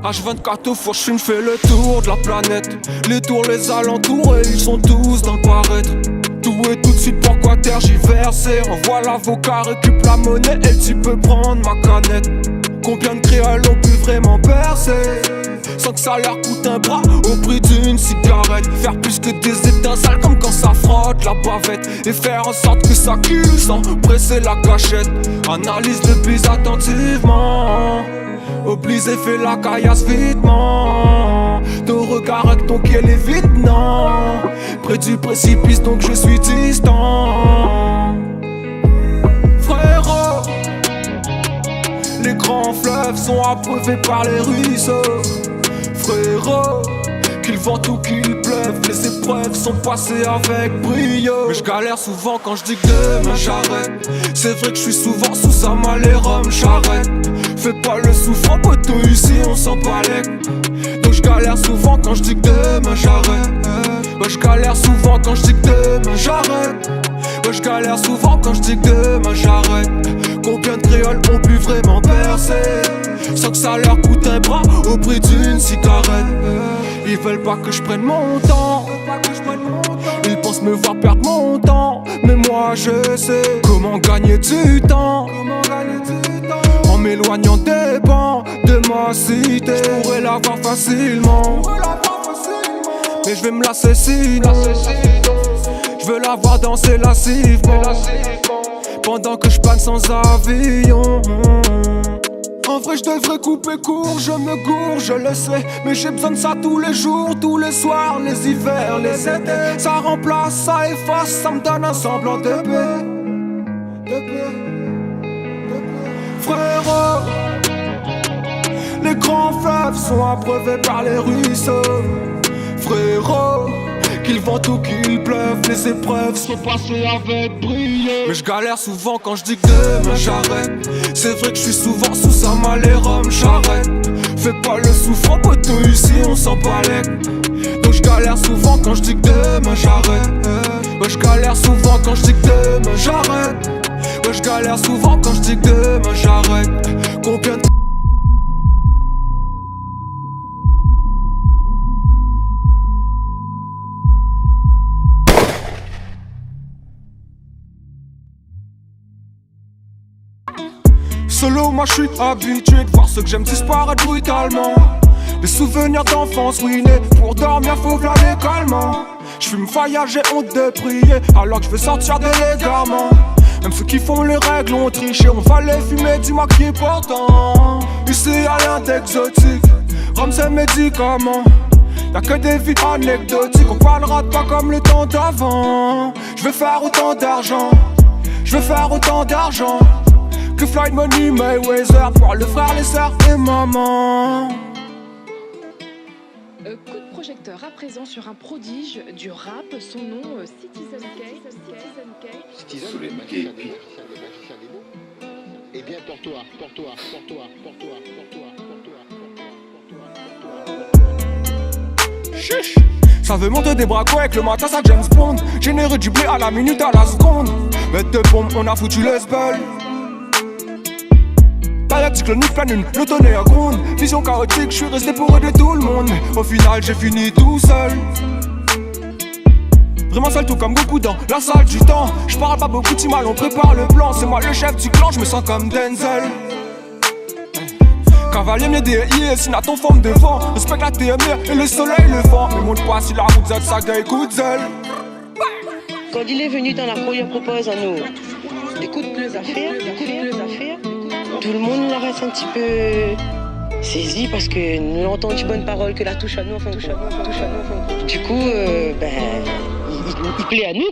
H24 fois je fais le tour de la planète. Les tours, les alentours et ils sont tous dans le paraître. Tout et tout de suite, pourquoi tergiverser? Envoie l'avocat, récup la monnaie et tu peux prendre ma canette. Combien de créoles ont pu vraiment percer sans que ça leur coûte un bras au prix d'une cigarette? Faire plus que des étincelles comme quand ça frotte la bavette. Et faire en sorte que ça cule sans presser la gâchette. Analyse le plus attentivement. Obligé fait la caillasse vitement. Ton regard avec ton pied est vide, non. Près du précipice donc je suis distant. Frérot, les grands fleuves sont abreuvés par les ruisseaux. Frérot, qu'il vente ou qu'il pleuve, les épreuves sont passées avec brio. Mais je galère souvent quand je dis que demain j'arrête. C'est vrai que je suis souvent sous sa mal et rhum j'arrête. Fais pas le souffrant poteau, ici on s'en balèque. Donc je galère souvent quand je dis que demain j'arrête. Ouais, je galère souvent quand je dis que demain j'arrête. Ouais, je galère souvent quand je dis que demain j'arrête. Combien de créoles ont pu vraiment percer sans que ça leur coûte un bras au prix d'une cigarette? Ils veulent pas que je prenne mon temps. Ils pensent me voir perdre mon temps. Mais moi je sais comment gagner du temps. En m'éloignant des bancs de ma cité. Je pourrais l'avoir facilement, mais je vais me lasser sinon. Je veux la voir danser lascivement pendant que je plane sans avion. En vrai je devrais couper court, je me gourre, je le sais. Mais j'ai besoin de ça tous les jours, tous les soirs, les hivers, les étés. Ça remplace, ça efface, ça me donne un semblant de paix. Frérot, les grands fleuves sont abreuvés par les ruisseaux. Frérot, qu'il vente ou qu'il pleuve, les épreuves sont passées avec brio. Mais je galère souvent quand je dis que demain j'arrête. C'est vrai que je suis souvent sous sa mal et rhum j'arrête. Fais pas le souffrant poteau, ici on s'en balèque. Donc je galère souvent quand je dis que demain j'arrête. Ouais, je galère souvent quand je dis que demain j'arrête. Ouais, je galère souvent quand je dis que demain j'arrête. Combien de solo, moi je suis habitué de voir ceux que j'aime disparaître brutalement. Des souvenirs d'enfance ruinés, pour dormir faut glaner calmement. J'fume faillage, j'ai honte de prier, alors que je veux sortir de l'égarement. Même ceux qui font les règles ont triché, on va les fumer, dis-moi qui est pourtant. Ici y'a rien d'exotique, rhum c'est médicament. Y'a que des vies anecdotiques, on parlera de pas comme le temps d'avant. Je veux faire autant d'argent, je veux faire autant d'argent que Floyd Money Mayweather pour le frère, les sœurs et maman. Coup de projecteur à présent sur un prodige du rap, son nom Citizen K. Citizen K. Eh bien pour toi. Chiche. Ça veut monter des bras avec le matin, ça James Bond. Générer du blé à la minute, à la seconde. Mettre de bombes, on a foutu les spells. Période cyclonique, pleine une, le tonnerre gronde. Vision chaotique, je suis resté pour aider tout le monde. Mais au final j'ai fini tout seul. Vraiment seul tout comme Goku dans la salle du temps. Je parle pas beaucoup, t'y mal, on prépare le plan. C'est moi le chef du clan, je me sens comme Denzel. Cavalier mieux des signe ton forme de vent. Respecte la TMR et le soleil le vent. Mais monte pas si la route Z, ça gagne coup de zèle. Quand il est venu dans la cour, il propose à nous d'écouter les affaires. Tout le monde la reste un petit peu saisi parce que nous avons entendu bonne parole que la touche à nous, enfin touche à nous. Du coup, il plaît à nous.